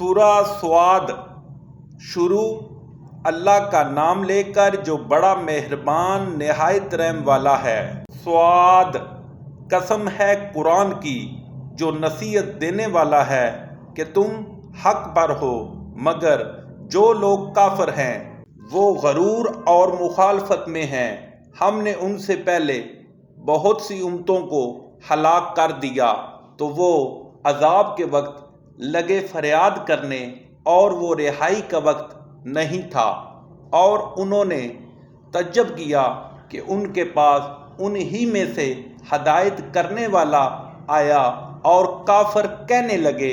سورہ سواد شروع اللہ کا نام لے کر جو بڑا مہربان نہایت رحم والا ہے۔ سواد قسم ہے قرآن کی جو نصیحت دینے والا ہے کہ تم حق پر ہو، مگر جو لوگ کافر ہیں وہ غرور اور مخالفت میں ہیں۔ ہم نے ان سے پہلے بہت سی امتوں کو ہلاک کر دیا تو وہ عذاب کے وقت لگے فریاد کرنے اور وہ رہائی کا وقت نہیں تھا، اور انہوں نے تعجب کیا کہ ان کے پاس انہی میں سے ہدایت کرنے والا آیا، اور کافر کہنے لگے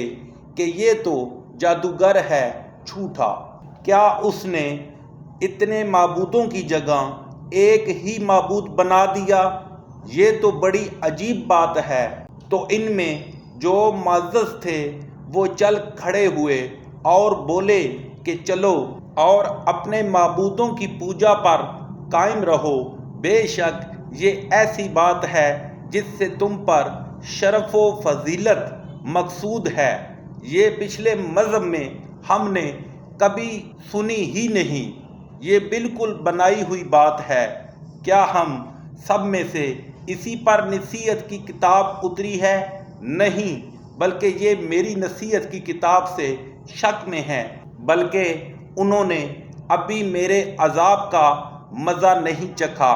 کہ یہ تو جادوگر ہے جھوٹا۔ کیا اس نے اتنے معبودوں کی جگہ ایک ہی معبود بنا دیا؟ یہ تو بڑی عجیب بات ہے۔ تو ان میں جو معزز تھے وہ چل کھڑے ہوئے اور بولے کہ چلو اور اپنے معبودوں کی پوجا پر قائم رہو، بے شک یہ ایسی بات ہے جس سے تم پر شرف و فضیلت مقصود ہے، یہ پچھلے مذہب میں ہم نے کبھی سنی ہی نہیں، یہ بالکل بنائی ہوئی بات ہے۔ کیا ہم سب میں سے اسی پر نصیحت کی کتاب اتری ہے؟ نہیں، بلکہ یہ میری نصیحت کی کتاب سے شک میں ہیں، بلکہ انہوں نے ابھی میرے عذاب کا مزہ نہیں چکھا۔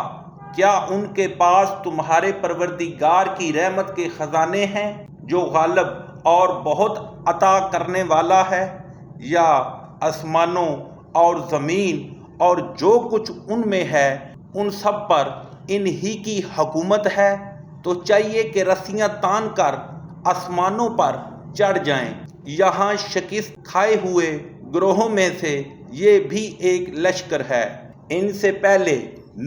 کیا ان کے پاس تمہارے پروردگار کی رحمت کے خزانے ہیں جو غالب اور بہت عطا کرنے والا ہے؟ یا آسمانوں اور زمین اور جو کچھ ان میں ہے ان سب پر انہی کی حکومت ہے؟ تو چاہیے کہ رسیاں تان کر آسمانوں پر چڑھ جائیں۔ یہاں شکست کھائے ہوئے گروہوں میں سے یہ بھی ایک لشکر ہے۔ ان سے پہلے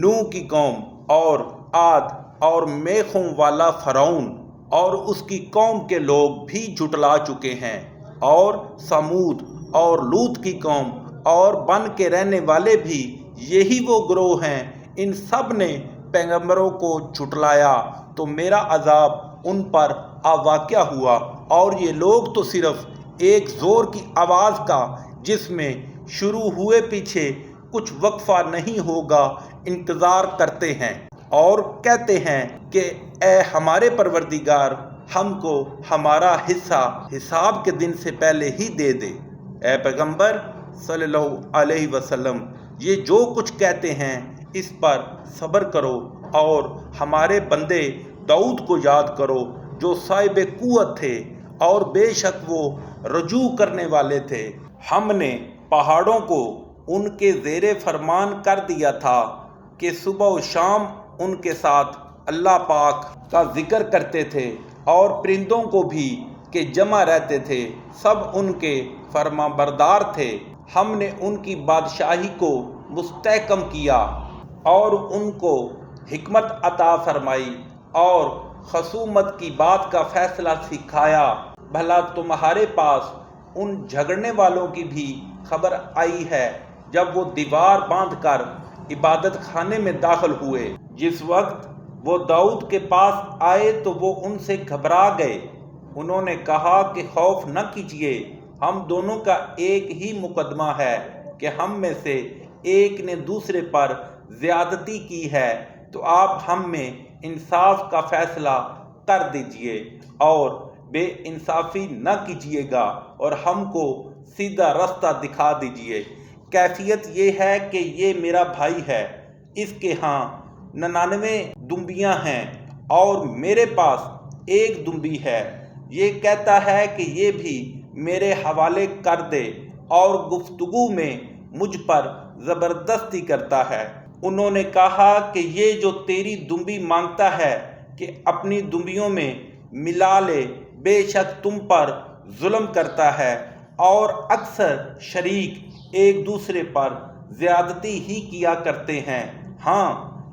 نوح کی قوم اور عاد اور میخوں والا فرعون اور اس کی قوم کے لوگ بھی جھٹلا چکے ہیں، اور سمود اور لوط کی قوم اور بن کے رہنے والے بھی یہی وہ گروہ ہیں۔ ان سب نے پیغمبروں کو جھٹلایا تو میرا عذاب ان پر واقع ہوا، اور یہ لوگ تو صرف ایک زور کی آواز کا جس میں شروع ہوئے پیچھے کچھ وقفہ نہیں ہوگا انتظار کرتے ہیں، اور کہتے ہیں کہ اے ہمارے پروردگار، ہم کو ہمارا حصہ حساب کے دن سے پہلے ہی دے دے۔ اے پیغمبر صلی اللہ علیہ وسلم، یہ جو کچھ کہتے ہیں اس پر صبر کرو، اور ہمارے بندے داؤد کو یاد کرو جو صاحب قوت تھے، اور بے شک وہ رجوع کرنے والے تھے۔ ہم نے پہاڑوں کو ان کے زیر فرمان کر دیا تھا کہ صبح و شام ان کے ساتھ اللہ پاک کا ذکر کرتے تھے، اور پرندوں کو بھی کہ جمع رہتے تھے، سب ان کے فرما بردار تھے۔ ہم نے ان کی بادشاہی کو مستحکم کیا اور ان کو حکمت عطا فرمائی اور خصومت کی بات کا فیصلہ سکھایا۔ بھلا تمہارے پاس ان جھگڑنے والوں کی بھی خبر آئی ہے جب وہ دیوار باندھ کر عبادت خانے میں داخل ہوئے؟ جس وقت وہ داؤد کے پاس آئے تو وہ ان سے گھبرا گئے۔ انہوں نے کہا کہ خوف نہ کیجیے، ہم دونوں کا ایک ہی مقدمہ ہے کہ ہم میں سے ایک نے دوسرے پر زیادتی کی ہے، تو آپ ہم میں انصاف کا فیصلہ کر دیجیے اور بے انصافی نہ کیجیے گا، اور ہم کو سیدھا رستہ دکھا دیجیے۔ کیفیت یہ ہے کہ یہ میرا بھائی ہے، اس کے ہاں 99 دمبیاں ہیں اور میرے پاس ایک دمبی ہے، یہ کہتا ہے کہ یہ بھی میرے حوالے کر دے، اور گفتگو میں مجھ پر زبردستی کرتا ہے۔ انہوں نے کہا کہ یہ جو تیری دمبی مانگتا ہے کہ اپنی دمبیوں میں ملا لے، بے شک تم پر ظلم کرتا ہے، اور اکثر شریک ایک دوسرے پر زیادتی ہی کیا کرتے ہیں۔ ہاں،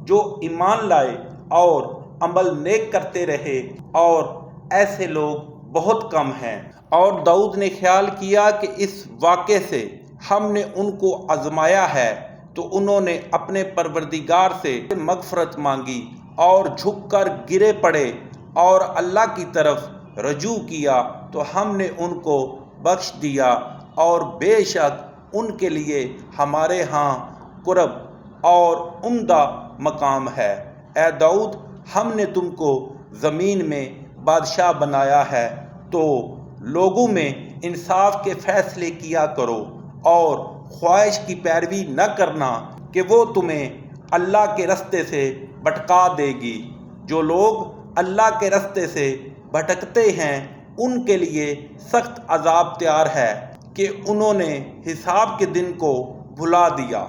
جو ایمان لائے اور عمل نیک کرتے رہے، اور ایسے لوگ بہت کم ہیں۔ اور داؤد نے خیال کیا کہ اس واقعے سے ہم نے ان کو آزمایا ہے، تو انہوں نے اپنے پروردگار سے مغفرت مانگی اور جھک کر گرے پڑے اور اللہ کی طرف رجوع کیا، تو ہم نے ان کو بخش دیا، اور بے شک ان کے لیے ہمارے ہاں قرب اور عمدہ مقام ہے۔ اے داؤد، ہم نے تم کو زمین میں بادشاہ بنایا ہے، تو لوگوں میں انصاف کے فیصلے کیا کرو اور خواہش کی پیروی نہ کرنا کہ وہ تمہیں اللہ کے رستے سے بھٹکا دے گی۔ جو لوگ اللہ کے رستے سے بھٹکتے ہیں ان کے لیے سخت عذاب تیار ہے کہ انہوں نے حساب کے دن کو بھلا دیا۔